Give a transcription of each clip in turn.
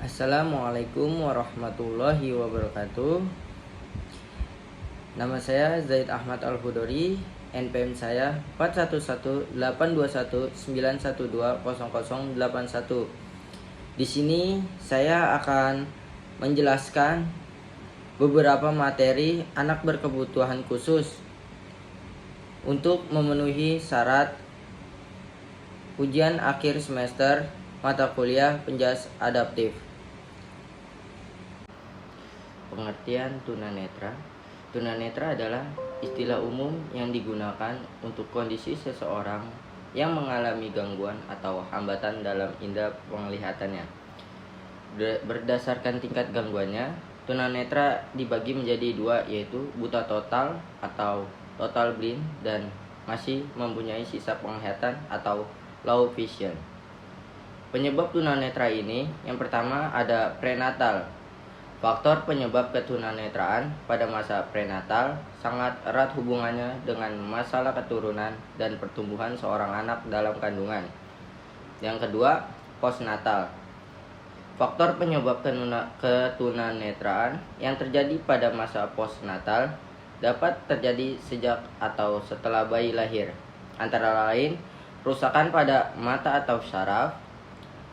Assalamualaikum warahmatullahi wabarakatuh. Nama saya Zaid Ahmad Al-Hudori. NPM saya 418219120081. Di sini saya akan menjelaskan beberapa materi anak berkebutuhan khusus untuk memenuhi syarat ujian akhir semester mata kuliah penjas adaptif. Pengertian tunanetra. Tunanetra adalah istilah umum yang digunakan untuk kondisi seseorang yang mengalami gangguan atau hambatan dalam indera penglihatannya. Berdasarkan tingkat gangguannya, tunanetra dibagi menjadi dua, yaitu buta total atau total blind dan masih mempunyai sisa penglihatan atau low vision. Penyebab tunanetra ini, yang pertama ada prenatal. Faktor penyebab ketunanetraan pada masa prenatal sangat erat hubungannya dengan masalah keturunan dan pertumbuhan seorang anak dalam kandungan. Yang kedua, postnatal. Faktor penyebab ketunanetraan yang terjadi pada masa postnatal dapat terjadi sejak atau setelah bayi lahir. Antara lain, kerusakan pada mata atau syaraf,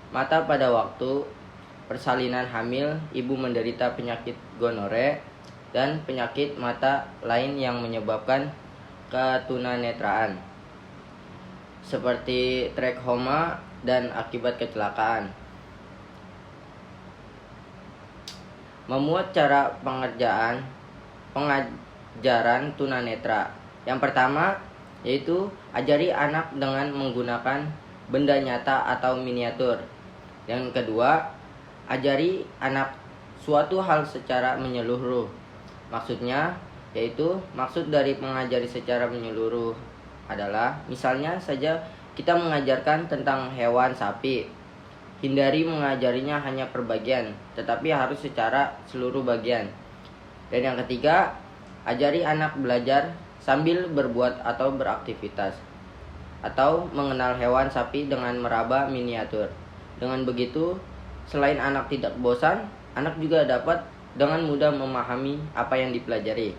mata pada waktu persalinan hamil, ibu menderita penyakit gonore, dan penyakit mata lain yang menyebabkan ketunanetraan, seperti trachoma dan akibat kecelakaan. Memuat cara pengajaran tunanetra. Yang pertama yaitu ajari anak dengan menggunakan benda nyata atau miniatur. Yang kedua, ajari anak suatu hal secara menyeluruh. Maksud dari mengajari secara menyeluruh adalah misalnya saja kita mengajarkan tentang hewan sapi. Hindari mengajarinya hanya per bagian, tetapi harus secara seluruh bagian. Dan yang ketiga, ajari anak belajar sambil berbuat atau beraktivitas, atau mengenal hewan sapi dengan meraba miniatur. Dengan begitu, selain anak tidak bosan, anak juga dapat dengan mudah memahami apa yang dipelajari.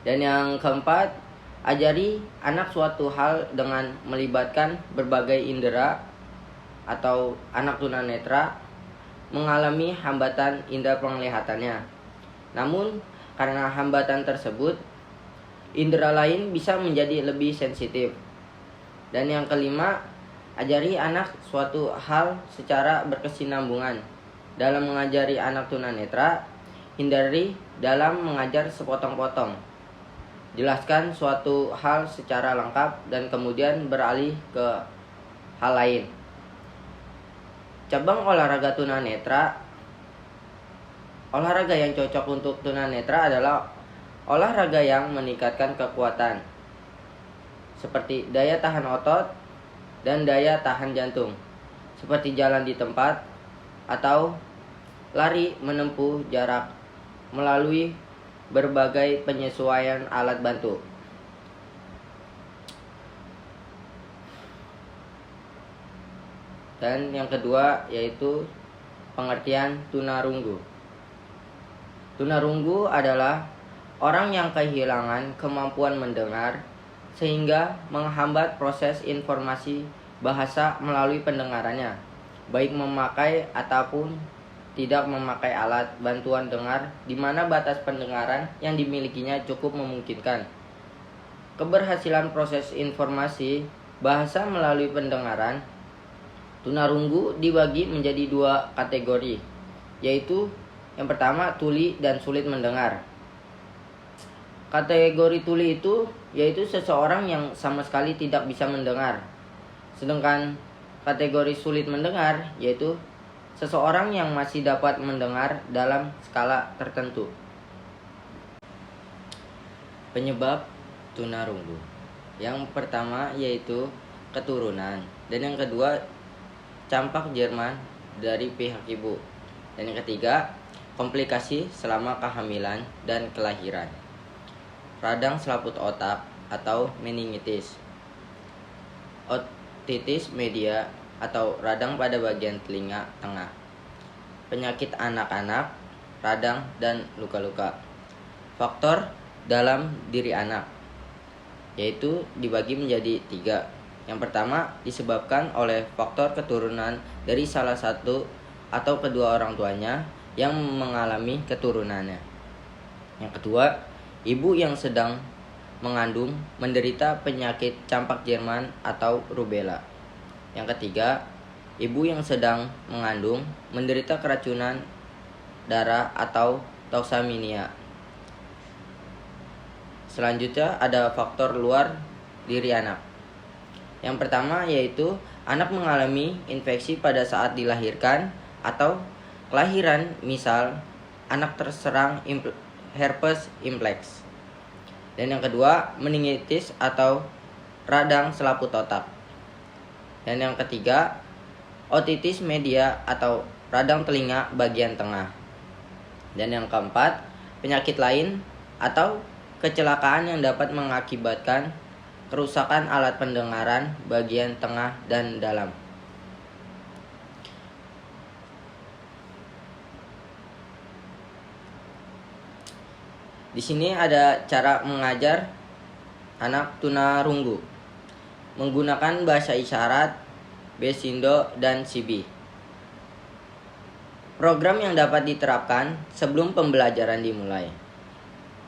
Dan yang keempat, ajari anak suatu hal dengan melibatkan berbagai indera, atau anak tunanetra mengalami hambatan indera penglihatannya. Namun, karena hambatan tersebut, indera lain bisa menjadi lebih sensitif. Dan yang kelima, ajari anak suatu hal secara berkesinambungan. Dalam mengajari anak tunanetra, hindari dalam mengajar sepotong-potong. Jelaskan suatu hal secara lengkap dan kemudian beralih ke hal lain. Cabang olahraga tunanetra. Olahraga yang cocok untuk tunanetra adalah olahraga yang meningkatkan kekuatan, seperti daya tahan otot dan daya tahan jantung, seperti jalan di tempat atau lari menempuh jarak melalui berbagai penyesuaian alat bantu. Dan yang kedua yaitu pengertian tunarunggu. Tunarunggu adalah orang yang kehilangan kemampuan mendengar sehingga menghambat proses informasi bahasa melalui pendengarannya, baik memakai ataupun tidak memakai alat bantuan dengar, di mana batas pendengaran yang dimilikinya cukup memungkinkan. Keberhasilan proses informasi bahasa melalui pendengaran. Tunarunggu dibagi menjadi dua kategori, yaitu yang pertama tuli dan sulit mendengar. Kategori tuli itu yaitu seseorang yang sama sekali tidak bisa mendengar. Sedangkan kategori sulit mendengar yaitu seseorang yang masih dapat mendengar dalam skala tertentu. Penyebab tunarunggu. Yang pertama yaitu keturunan, dan yang kedua campak Jerman dari pihak ibu, dan yang ketiga komplikasi selama kehamilan dan kelahiran. Radang selaput otak atau meningitis, otitis media atau radang pada bagian telinga tengah, penyakit anak-anak, radang, dan luka-luka. Faktor dalam diri anak yaitu dibagi menjadi 3. Yang pertama disebabkan oleh faktor keturunan dari salah satu atau kedua orang tuanya yang mengalami keturunannya. Yang kedua, ibu yang sedang mengandung menderita penyakit campak Jerman atau rubella. Yang ketiga, ibu yang sedang mengandung menderita keracunan darah atau toxemia. Selanjutnya ada faktor luar diri anak. Yang pertama yaitu anak mengalami infeksi pada saat dilahirkan atau kelahiran, misal anak terserang herpes simplex. Dan yang kedua, meningitis atau radang selaput otak. Dan yang ketiga, otitis media atau radang telinga bagian tengah. Dan yang keempat, penyakit lain atau kecelakaan yang dapat mengakibatkan kerusakan alat pendengaran bagian tengah dan dalam. Di sini ada cara mengajar anak tunarunggu menggunakan bahasa isyarat, Besindo, dan Sibi. Program yang dapat diterapkan sebelum pembelajaran dimulai.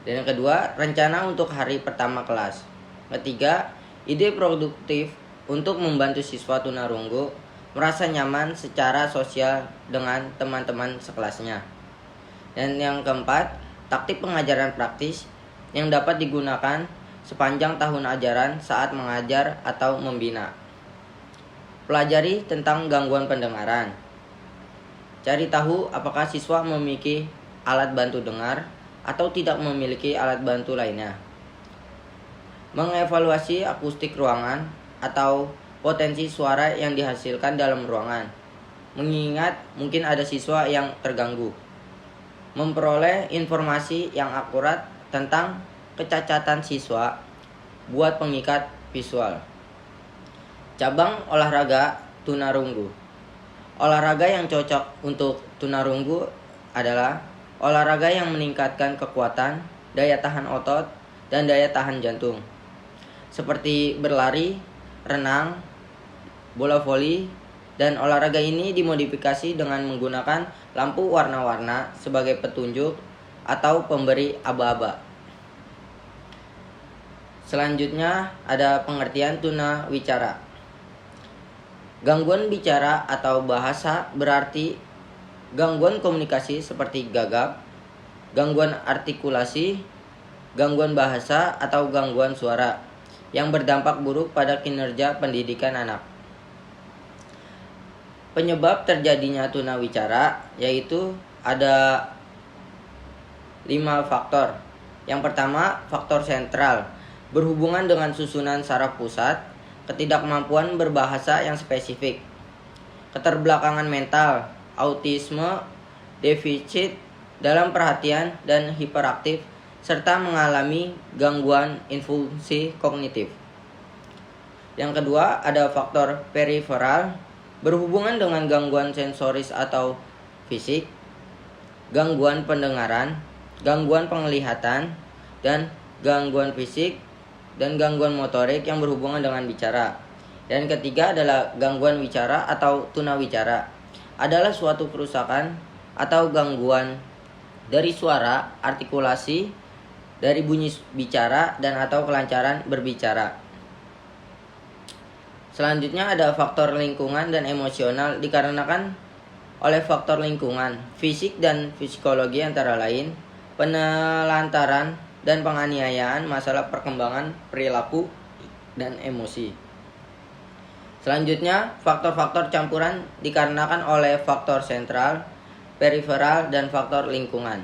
Dan yang kedua, rencana untuk hari pertama kelas. Ketiga, ide produktif untuk membantu siswa tunarunggu merasa nyaman secara sosial dengan teman-teman sekelasnya. Dan yang keempat, taktik pengajaran praktis yang dapat digunakan sepanjang tahun ajaran saat mengajar atau membina. Pelajari tentang gangguan pendengaran. Cari tahu apakah siswa memiliki alat bantu dengar atau tidak memiliki alat bantu lainnya. Mengevaluasi akustik ruangan atau potensi suara yang dihasilkan dalam ruangan, mengingat mungkin ada siswa yang terganggu. Memperoleh informasi yang akurat tentang kecacatan siswa buat pengikat visual. Cabang olahraga tunarunggu. Olahraga yang cocok untuk tunarunggu adalah olahraga yang meningkatkan kekuatan, daya tahan otot, dan daya tahan jantung. Seperti berlari, renang, bola voli, dan olahraga ini dimodifikasi dengan menggunakan lampu warna-warna sebagai petunjuk atau pemberi aba-aba. Selanjutnya ada pengertian tunawicara. Gangguan bicara atau bahasa berarti gangguan komunikasi seperti gagap, gangguan artikulasi, gangguan bahasa, atau gangguan suara yang berdampak buruk pada kinerja pendidikan anak. Penyebab terjadinya tunawicara yaitu ada 5 faktor. Yang pertama, faktor sentral, berhubungan dengan susunan saraf pusat, ketidakmampuan berbahasa yang spesifik, keterbelakangan mental, autisme, defisit dalam perhatian dan hiperaktif, serta mengalami gangguan fungsi kognitif. Yang kedua, ada faktor periferal, berhubungan dengan gangguan sensoris atau fisik, gangguan pendengaran, gangguan penglihatan, dan gangguan fisik dan gangguan motorik yang berhubungan dengan bicara. Dan ketiga adalah gangguan wicara atau tunawicara. Adalah suatu kerusakan atau gangguan dari suara, artikulasi, dari bunyi bicara, dan atau kelancaran berbicara. Selanjutnya ada faktor lingkungan dan emosional dikarenakan oleh faktor lingkungan, fisik dan psikologi antara lain, penelantaran dan penganiayaan, masalah perkembangan perilaku dan emosi. Selanjutnya, faktor-faktor campuran dikarenakan oleh faktor sentral, periferal, dan faktor lingkungan.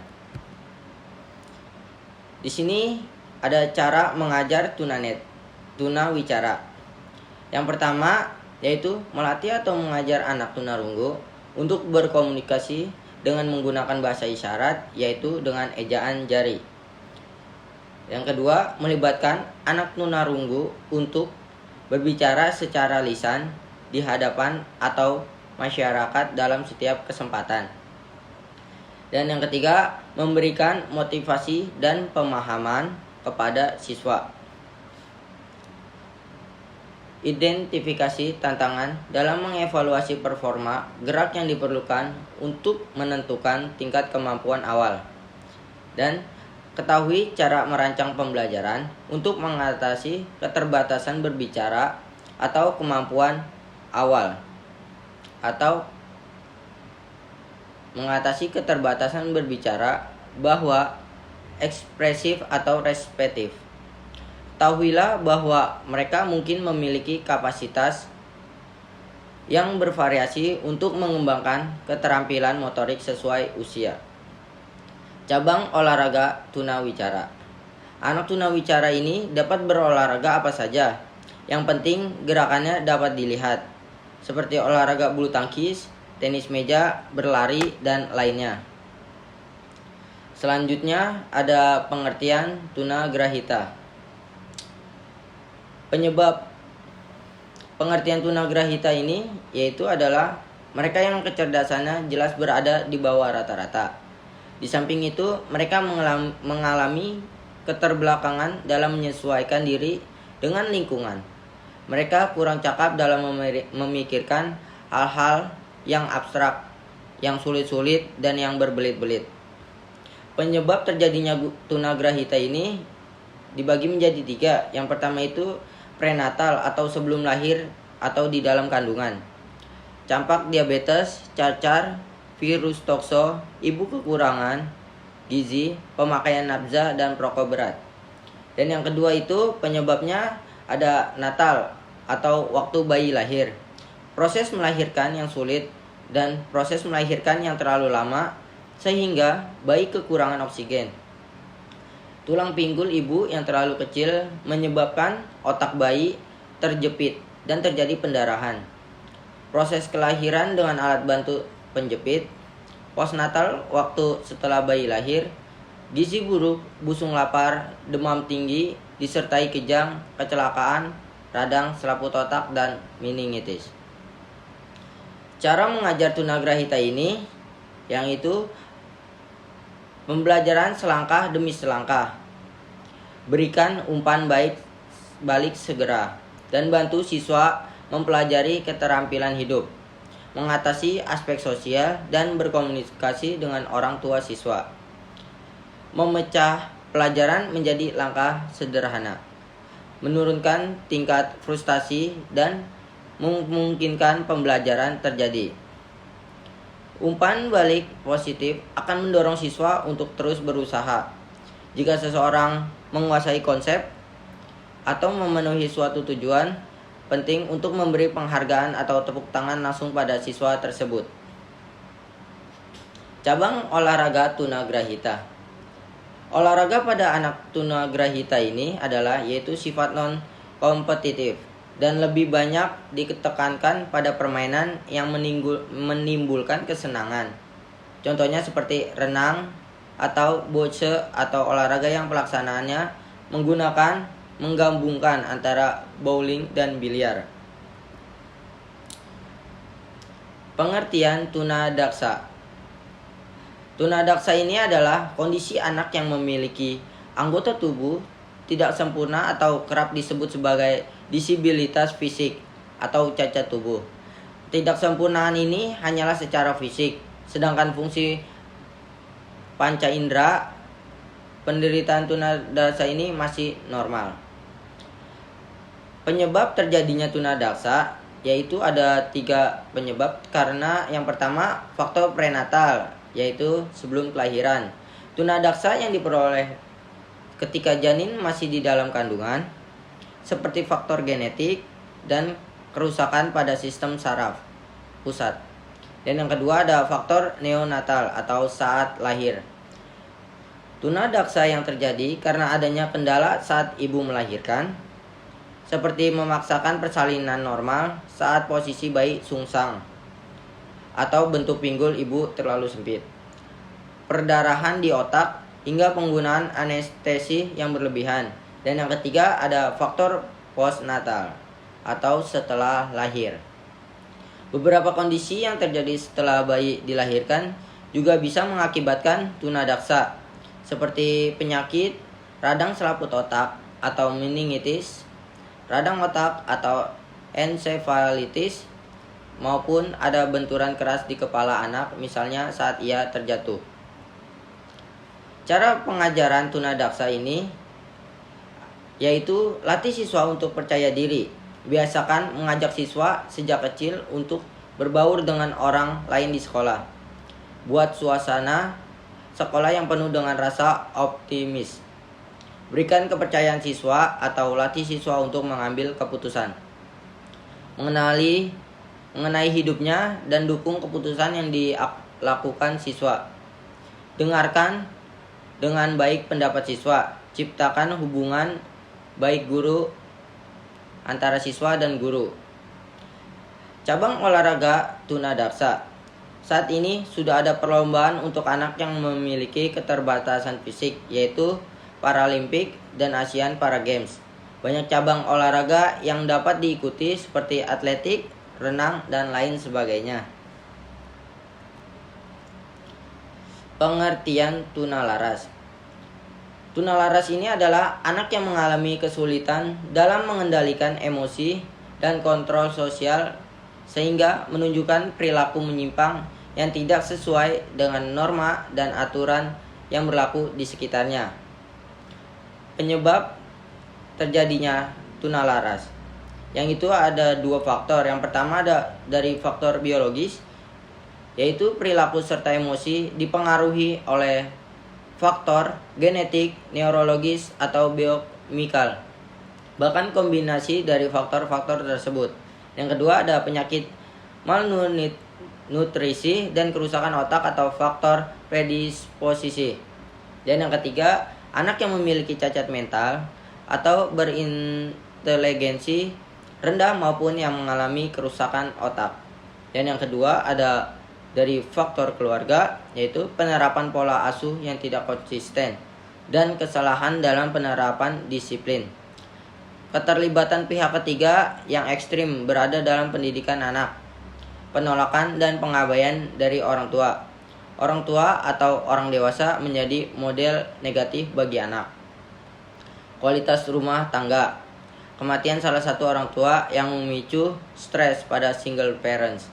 Di sini ada cara mengajar tunawicara. Yang pertama yaitu melatih atau mengajar anak tunarunggu untuk berkomunikasi dengan menggunakan bahasa isyarat, yaitu dengan ejaan jari. Yang kedua, melibatkan anak tunarunggu untuk berbicara secara lisan di hadapan atau masyarakat dalam setiap kesempatan. Dan yang ketiga, memberikan motivasi dan pemahaman kepada siswa. Identifikasi tantangan dalam mengevaluasi performa gerak yang diperlukan untuk menentukan tingkat kemampuan awal. Dan ketahui cara merancang pembelajaran untuk mengatasi keterbatasan berbicara atau kemampuan awal, atau mengatasi keterbatasan berbicara bahwa ekspresif atau reseptif. Ketahuilah bahwa mereka mungkin memiliki kapasitas yang bervariasi untuk mengembangkan keterampilan motorik sesuai usia. Cabang olahraga tunawicara. Anak tunawicara ini dapat berolahraga apa saja. Yang penting gerakannya dapat dilihat, seperti olahraga bulu tangkis, tenis meja, berlari, dan lainnya. Selanjutnya ada pengertian tunagrahita. Penyebab pengertian tunagrahita ini yaitu adalah mereka yang kecerdasannya jelas berada di bawah rata-rata. Di samping itu, mereka mengalami keterbelakangan dalam menyesuaikan diri dengan lingkungan. Mereka kurang cakap dalam memikirkan hal-hal yang abstrak, yang sulit-sulit, dan yang berbelit-belit. Penyebab terjadinya tunagrahita ini dibagi menjadi 3. Yang pertama itu prenatal atau sebelum lahir atau di dalam kandungan. Campak diabetes, cacar, virus tokso, ibu kekurangan gizi, pemakaian nafza, dan perokok berat. Dan yang kedua itu penyebabnya ada natal atau waktu bayi lahir. Proses melahirkan yang sulit dan proses melahirkan yang terlalu lama sehingga bayi kekurangan oksigen. Tulang pinggul ibu yang terlalu kecil menyebabkan otak bayi terjepit dan terjadi pendarahan. Proses kelahiran dengan alat bantu penjepit. Postnatal waktu setelah bayi lahir. Gizi buruk, busung lapar, demam tinggi, disertai kejang, kecelakaan, radang, selaput otak, dan meningitis. Cara mengajar tunagrahita ini yang itu pembelajaran selangkah demi selangkah. Berikan umpan balik segera dan bantu siswa mempelajari keterampilan hidup, mengatasi aspek sosial dan berkomunikasi dengan orang tua siswa. Memecah pelajaran menjadi langkah sederhana. Menurunkan tingkat frustasi dan memungkinkan pembelajaran terjadi. Umpan balik positif akan mendorong siswa untuk terus berusaha. Jika seseorang menguasai konsep atau memenuhi suatu tujuan, penting untuk memberi penghargaan atau tepuk tangan langsung pada siswa tersebut. Cabang olahraga tunagrahita. Olahraga pada anak tunagrahita ini adalah yaitu sifat non-kompetitif dan lebih banyak ditekankan pada permainan yang menimbulkan kesenangan. Contohnya seperti renang atau bocce atau olahraga yang pelaksanaannya menggabungkan antara bowling dan biliar. Pengertian tunadaksa. Tunadaksa ini adalah kondisi anak yang memiliki anggota tubuh tidak sempurna atau kerap disebut sebagai disabilitas fisik atau cacat tubuh. Tidak sempurnaan ini hanyalah secara fisik, sedangkan fungsi panca indera penderitaan tunadaksa ini masih normal. Penyebab terjadinya tunadaksa yaitu ada 3 penyebab, karena yang pertama faktor prenatal yaitu sebelum kelahiran. Tunadaksa yang diperoleh ketika janin masih di dalam kandungan, seperti faktor genetik dan kerusakan pada sistem saraf pusat. Dan yang kedua ada faktor neonatal atau saat lahir. Tunadaksa yang terjadi karena adanya kendala saat ibu melahirkan, seperti memaksakan persalinan normal saat posisi bayi sungsang atau bentuk pinggul ibu terlalu sempit, perdarahan di otak, hingga penggunaan anestesi yang berlebihan. Dan yang ketiga ada faktor postnatal atau setelah lahir. Beberapa kondisi yang terjadi setelah bayi dilahirkan juga bisa mengakibatkan tunadaksa seperti penyakit radang selaput otak atau meningitis, radang otak atau encephalitis, maupun ada benturan keras di kepala anak misalnya saat ia terjatuh. Cara pengajaran tunadaksa ini yaitu latih siswa untuk percaya diri. Biasakan mengajak siswa sejak kecil untuk berbaur dengan orang lain di sekolah. Buat suasana sekolah yang penuh dengan rasa optimis. Berikan kepercayaan siswa atau latih siswa untuk mengambil keputusan. Mengenai hidupnya dan dukung keputusan yang dilakukan siswa. Dengarkan dengan baik pendapat siswa. Ciptakan hubungan baik guru antara siswa dan guru. Cabang olahraga tunadaksa. Saat ini sudah ada perlombaan untuk anak yang memiliki keterbatasan fisik, yaitu Paralimpik dan Asian Para Games. Banyak cabang olahraga yang dapat diikuti seperti atletik, renang, dan lain sebagainya. Pengertian tunalaras. Tunalaras ini adalah anak yang mengalami kesulitan dalam mengendalikan emosi dan kontrol sosial sehingga menunjukkan perilaku menyimpang yang tidak sesuai dengan norma dan aturan yang berlaku di sekitarnya. Penyebab terjadinya tunalaras, yang itu ada dua faktor. Yang pertama ada dari faktor biologis, yaitu perilaku serta emosi dipengaruhi oleh faktor genetik, neurologis, atau biokimikal, bahkan kombinasi dari faktor-faktor tersebut. Yang kedua ada penyakit malnutrisi dan kerusakan otak atau faktor predisposisi. Dan yang ketiga, anak yang memiliki cacat mental atau berinteligensi rendah maupun yang mengalami kerusakan otak. Dan yang kedua ada dari faktor keluarga, yaitu penerapan pola asuh yang tidak konsisten dan kesalahan dalam penerapan disiplin. Keterlibatan pihak ketiga yang ekstrim berada dalam pendidikan anak. Penolakan dan pengabaian dari orang tua. Orang tua atau orang dewasa menjadi model negatif bagi anak. Kualitas rumah tangga. Kematian salah satu orang tua yang memicu stres pada single parents.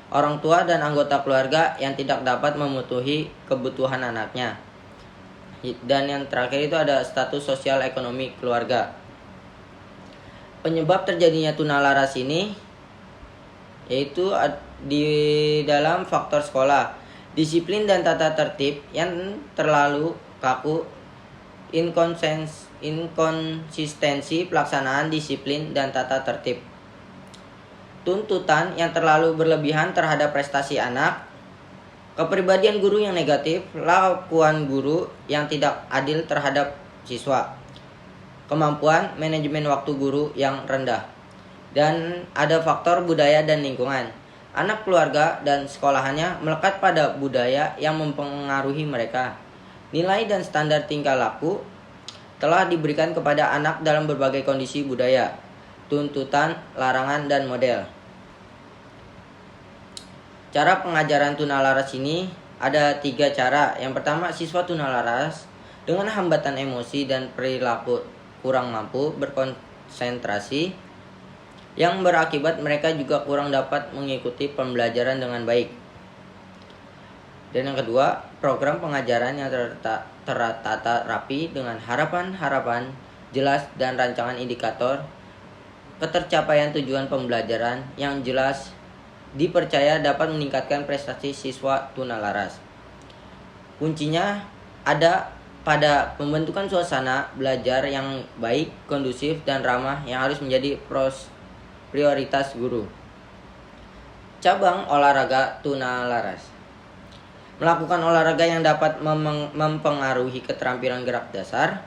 Orang tua dan anggota keluarga yang tidak dapat memenuhi kebutuhan anaknya. Dan yang terakhir itu ada status sosial ekonomi keluarga. Penyebab terjadinya tunalaras ini yaitu di dalam faktor sekolah, disiplin dan tata tertib yang terlalu kaku, inkonsistensi pelaksanaan disiplin dan tata tertib, tuntutan yang terlalu berlebihan terhadap prestasi anak, kepribadian guru yang negatif, lakukan guru yang tidak adil terhadap siswa, kemampuan manajemen waktu guru yang rendah, dan ada faktor budaya dan lingkungan. Anak, keluarga, dan sekolahannya melekat pada budaya yang mempengaruhi mereka. Nilai dan standar tingkah laku telah diberikan kepada anak dalam berbagai kondisi budaya, tuntutan, larangan, dan model. Cara pengajaran tunalaras ini ada 3 cara. Yang pertama, siswa tunalaras dengan hambatan emosi dan perilaku kurang mampu berkonsentrasi, yang berakibat mereka juga kurang dapat mengikuti pembelajaran dengan baik. Dan yang kedua, program pengajaran yang tertata rapi dengan harapan-harapan jelas dan rancangan indikator ketercapaian tujuan pembelajaran yang jelas dipercaya dapat meningkatkan prestasi siswa tunalaras. Kuncinya ada pada pembentukan suasana belajar yang baik, kondusif, dan ramah yang harus menjadi prioritas guru. Cabang olahraga tunalaras. Melakukan olahraga yang dapat mempengaruhi keterampilan gerak dasar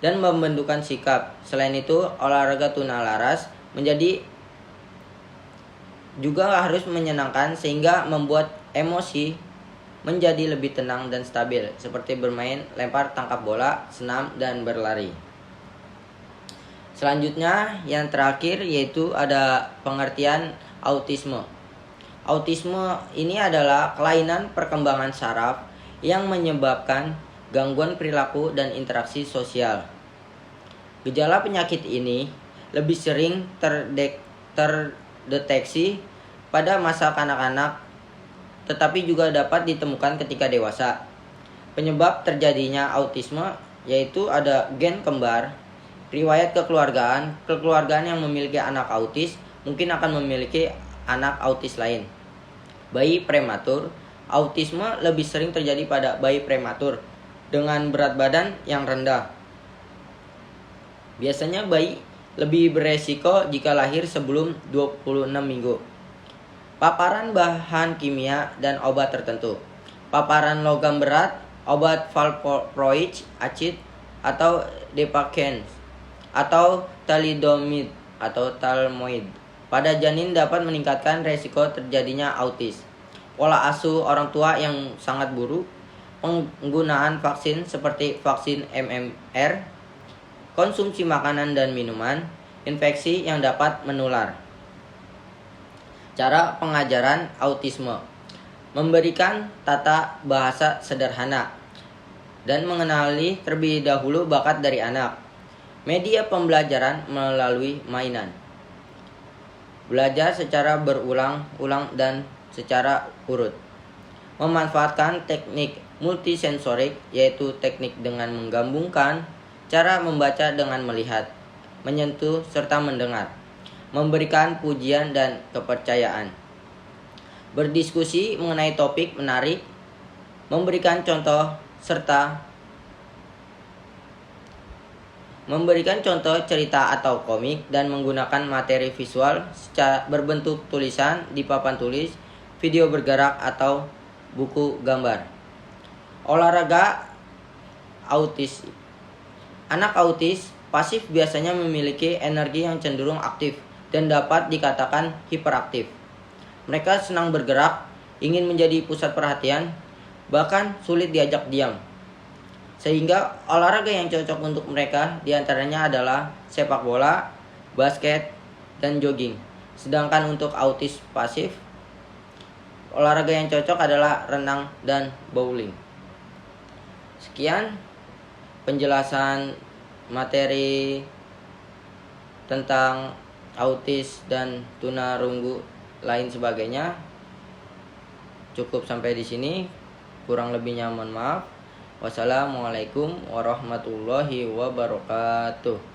dan membentukkan sikap. Selain itu, olahraga tunalaras juga harus menyenangkan sehingga membuat emosi menjadi lebih tenang dan stabil, seperti bermain lempar tangkap bola, senam, dan berlari. Selanjutnya yang terakhir yaitu ada pengertian autisme. Autisme ini adalah kelainan perkembangan saraf yang menyebabkan gangguan perilaku dan interaksi sosial. Gejala penyakit ini lebih sering terdeteksi pada masa kanak-kanak, tetapi juga dapat ditemukan ketika dewasa. Penyebab terjadinya autisme yaitu ada gen kembar, riwayat kekeluargaan yang memiliki anak autis mungkin akan memiliki anak autis lain. Bayi prematur, autisme lebih sering terjadi pada bayi prematur dengan berat badan yang rendah. Biasanya bayi lebih beresiko jika lahir sebelum 26 minggu. Paparan bahan kimia dan obat tertentu. Paparan logam berat, obat valproic acid atau Depakoon atau thalidomide atau talmoid pada janin dapat meningkatkan resiko terjadinya autis. Pola asuh orang tua yang sangat buruk, penggunaan vaksin seperti vaksin MMR, konsumsi makanan dan minuman, infeksi yang dapat menular. Cara pengajaran autisme: memberikan tata bahasa sederhana dan mengenali terlebih dahulu bakat dari anak. Media pembelajaran melalui mainan. Belajar secara berulang-ulang dan secara urut. Memanfaatkan teknik multisensorik, yaitu teknik dengan menggabungkan cara membaca dengan melihat, menyentuh, serta mendengar. Memberikan pujian dan kepercayaan. Berdiskusi mengenai topik menarik, memberikan contoh cerita atau komik dan menggunakan materi visual berbentuk tulisan di papan tulis, video bergerak atau buku gambar. Olahraga autis. Anak autis pasif biasanya memiliki energi yang cenderung aktif dan dapat dikatakan hiperaktif. Mereka senang bergerak, ingin menjadi pusat perhatian, bahkan sulit diajak diam. Sehingga olahraga yang cocok untuk mereka diantaranya adalah sepak bola, basket, dan jogging. Sedangkan untuk autis pasif, olahraga yang cocok adalah renang dan bowling. Sekian penjelasan materi tentang autis dan tunarunggu lain sebagainya. Cukup sampai di sini. Kurang lebihnya mohon maaf. Wassalamualaikum warahmatullahi wabarakatuh.